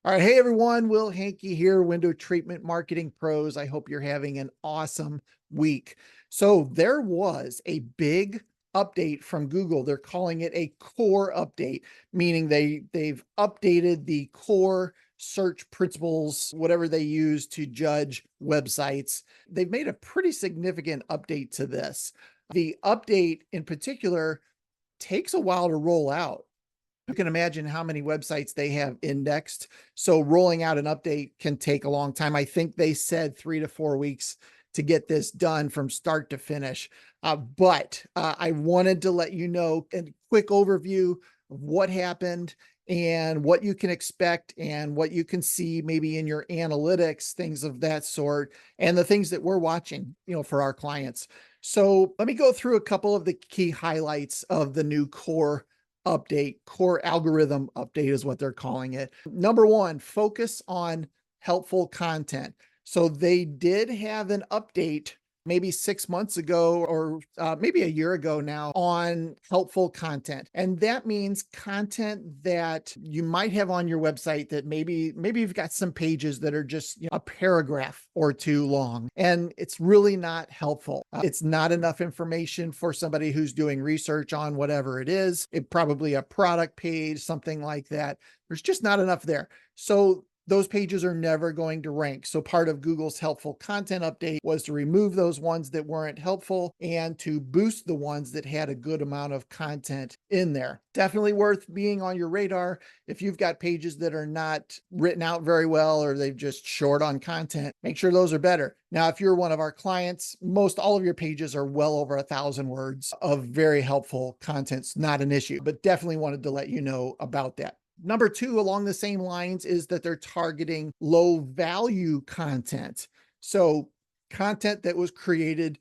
All right. Hey, everyone. Will Hankey here, Window Treatment Marketing Pros. I hope you're having an awesome week. So there was a big update from Google. They're calling it a core update, meaning they've updated the core search principles, whatever they use to judge websites. They've made a pretty significant update to this. The update in particular takes a while to roll out. You can imagine how many websites they have indexed. So rolling out an update can take a long time. I think they said 3 to 4 weeks to get this done from start to finish. But I wanted to let you know a quick overview of what happened and what you can expect and what you can see maybe in your analytics, things of that sort, and the things that we're watching, for our clients. So let me go through a couple of the key highlights of the new core update. Core algorithm update is what they're calling it. Number one, focus on helpful content. So they did have an update maybe 6 months ago or maybe a year ago now on helpful content. And that means content that you might have on your website that maybe you've got some pages that are just a paragraph or two long, and it's really not helpful. It's not enough information for somebody who's doing research on whatever it is. It probably a product page, something like that. There's just not enough there. So those pages are never going to rank. So part of Google's helpful content update was to remove those ones that weren't helpful and to boost the ones that had a good amount of content in there. Definitely worth being on your radar. If you've got pages that are not written out very well or they've just short on content, make sure those are better. Now, if you're one of our clients, most all of your pages are well over 1,000 words of very helpful content. It's not an issue, but definitely wanted to let you know about that. Number two, along the same lines, is that they're targeting low value content. So content that was created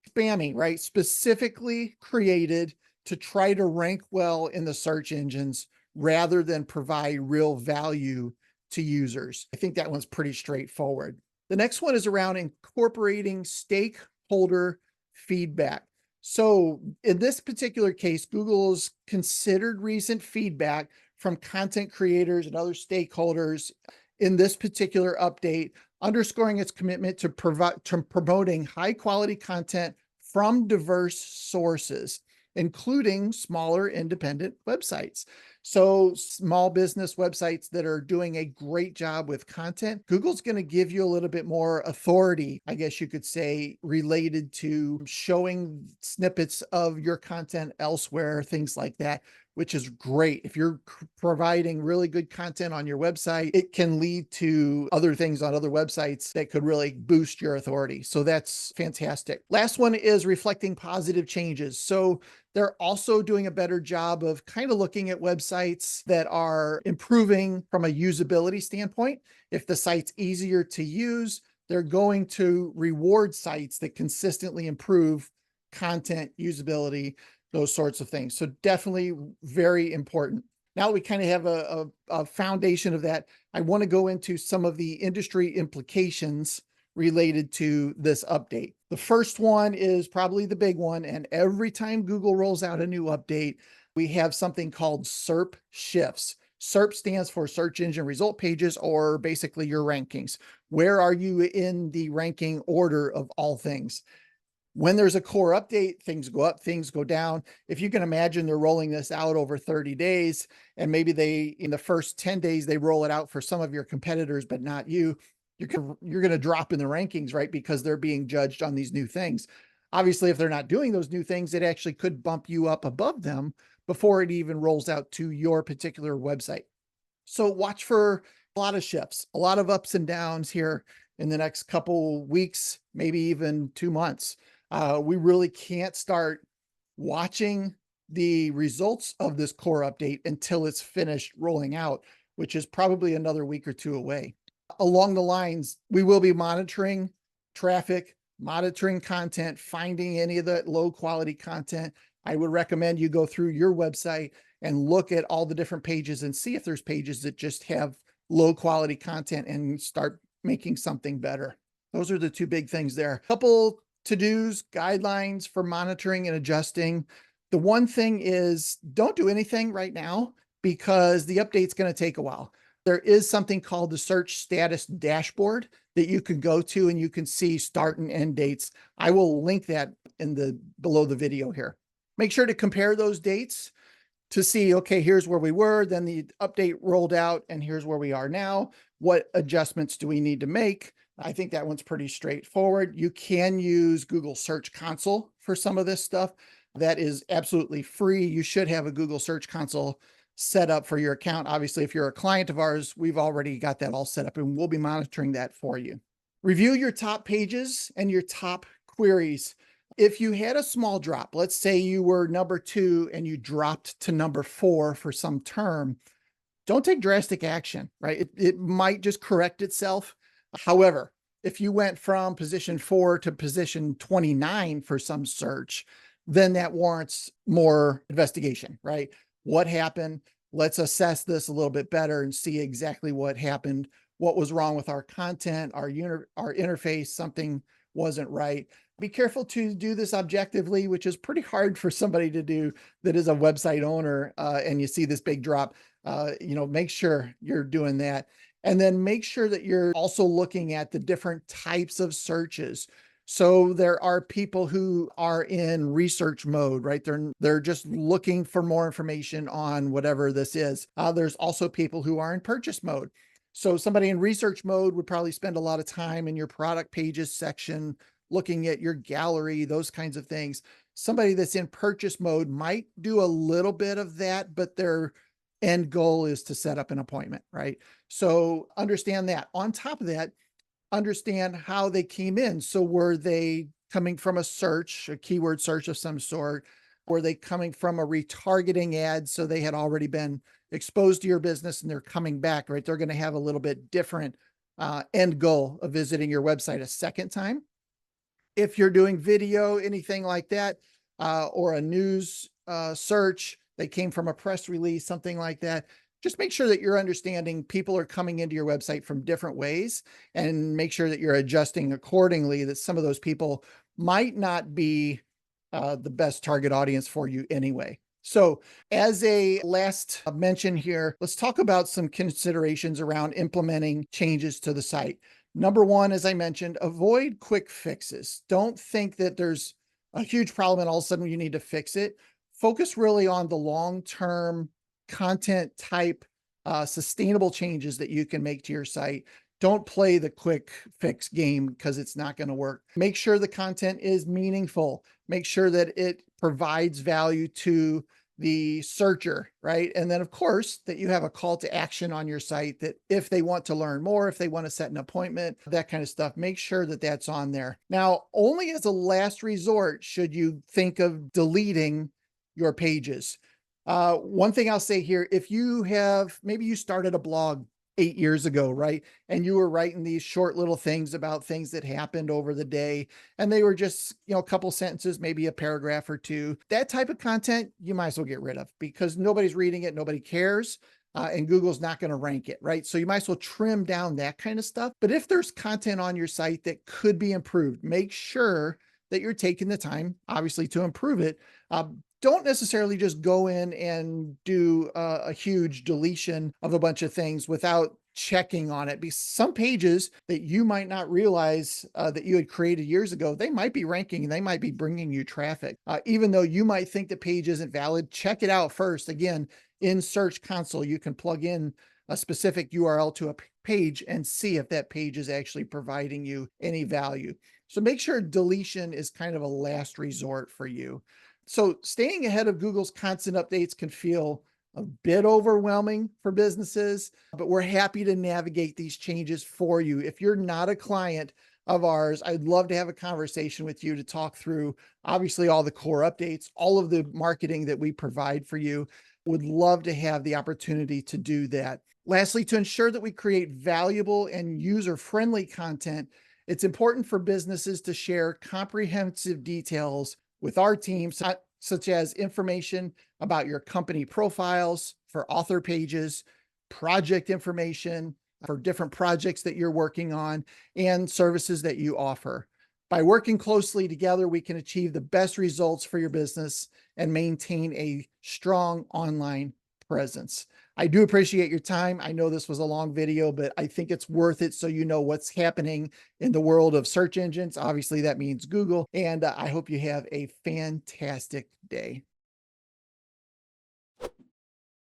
spammy, right? Specifically created to try to rank well in the search engines rather than provide real value to users. I think that one's pretty straightforward. The next one is around incorporating stakeholder feedback. So in this particular case, Google's considered recent feedback from content creators and other stakeholders in this particular update, underscoring its commitment to promoting high quality content from diverse sources, including smaller independent websites. So small business websites that are doing a great job with content, Google's going to give you a little bit more authority, I guess you could say, related to showing snippets of your content elsewhere, things like that, which is great. If you're providing really good content on your website, it can lead to other things on other websites that could really boost your authority. So that's fantastic. Last one is reflecting positive changes. So they're also doing a better job of kind of looking at websites that are improving from a usability standpoint. If the site's easier to use, they're going to reward sites that consistently improve content, usability, those sorts of things. So definitely very important. Now that we kind of have a foundation of that, I want to go into some of the industry implications related to this update. The first one is probably the big one. And every time Google rolls out a new update, we have something called SERP shifts. SERP stands for search engine result pages, or basically your rankings. Where are you in the ranking order of all things? When there's a core update, things go up, things go down. If you can imagine, they're rolling this out over 30 days, and maybe in the first 10 days, they roll it out for some of your competitors, but not you. You're going to drop in the rankings, right? Because they're being judged on these new things. Obviously, if they're not doing those new things, it actually could bump you up above them before it even rolls out to your particular website. So watch for a lot of shifts, a lot of ups and downs here in the next couple weeks, maybe even 2 months. We really can't start watching the results of this core update until it's finished rolling out, which is probably another week or two away. Along the lines, we will be monitoring traffic, monitoring content, finding any of the low quality content. I would recommend you go through your website and look at all the different pages and see if there's pages that just have low quality content and start making something better. Those are the two big things there. A couple to-dos, guidelines for monitoring and adjusting. The one thing is, don't do anything right now because the update's going to take a while. There is something called the search status dashboard that you can go to and you can see start and end dates. I will link that in the below the video here. Make sure to compare those dates to see, okay, here's where we were, then the update rolled out, and here's where we are now. What adjustments do we need to make? I think that one's pretty straightforward. You can use Google Search Console for some of this stuff. That is absolutely free. You should have a Google Search Console set up for your account. Obviously, if you're a client of ours, we've already got that all set up and we'll be monitoring that for you. Review your top pages and your top queries. If you had a small drop, let's say you were number 2 and you dropped to number 4 for some term, don't take drastic action, right? It might just correct itself. However, if you went from position 4 to position 29 for some search, then that warrants more investigation, right? What happened? Let's assess this a little bit better and see exactly what happened. What was wrong with our content, our interface? Something wasn't right. Be careful to do this objectively, which is pretty hard for somebody to do that is a website owner, and you see this big drop. Make sure you're doing that. And then make sure that you're also looking at the different types of searches. So there are people who are in research mode, right? They're just looking for more information on whatever this is. There's also people who are in purchase mode. So somebody in research mode would probably spend a lot of time in your product pages section, looking at your gallery, those kinds of things. Somebody that's in purchase mode might do a little bit of that, but their end goal is to set up an appointment, right? So understand that. On top of that, understand how they came in. So were they coming from a search, a keyword search of some sort? Were they coming from a retargeting ad? So they had already been exposed to your business and they're coming back, right? They're going to have a little bit different end goal of visiting your website a second time. If you're doing video, anything like that, or a news search, they came from a press release, something like that. Just make sure that you're understanding people are coming into your website from different ways and make sure that you're adjusting accordingly, that some of those people might not be the best target audience for you anyway. So as a last mention here, let's talk about some considerations around implementing changes to the site. Number 1, as I mentioned, avoid quick fixes. Don't think that there's a huge problem and all of a sudden you need to fix it. Focus really on the long-term content type, sustainable changes that you can make to your site. Don't play the quick fix game because it's not going to work. Make sure the content is meaningful. Make sure that it provides value to the searcher, right? And then of course that you have a call to action on your site that if they want to learn more, if they want to set an appointment, that kind of stuff, make sure that that's on there. Now, only as a last resort should you think of deleting your pages. One thing I'll say here, if you have, maybe you started a blog 8 years ago, right? And you were writing these short little things about things that happened over the day, and they were just, a couple sentences, maybe a paragraph or two. That type of content, you might as well get rid of because nobody's reading it, nobody cares, and Google's not going to rank it, right? So you might as well trim down that kind of stuff. But if there's content on your site that could be improved, make sure that you're taking the time, obviously, to improve it. Don't necessarily just go in and do a huge deletion of a bunch of things without checking on it. Because some pages that you might not realize that you had created years ago, they might be ranking and they might be bringing you traffic. Even though you might think the page isn't valid, check it out first. Again, in Search Console, you can plug in a specific URL to a page and see if that page is actually providing you any value. So make sure deletion is kind of a last resort for you. So staying ahead of Google's constant updates can feel a bit overwhelming for businesses, but we're happy to navigate these changes for you. If you're not a client of ours, I'd love to have a conversation with you to talk through, obviously, all the core updates, all of the marketing that we provide for you. Would love to have the opportunity to do that. Lastly, to ensure that we create valuable and user-friendly content, it's important for businesses to share comprehensive details with our team, such as information about your company profiles for author pages, project information for different projects that you're working on, and services that you offer. By working closely together, we can achieve the best results for your business and maintain a strong online presence. I do appreciate your time. I know this was a long video, but I think it's worth it so you know what's happening in the world of search engines. Obviously, that means Google. And I hope you have a fantastic day.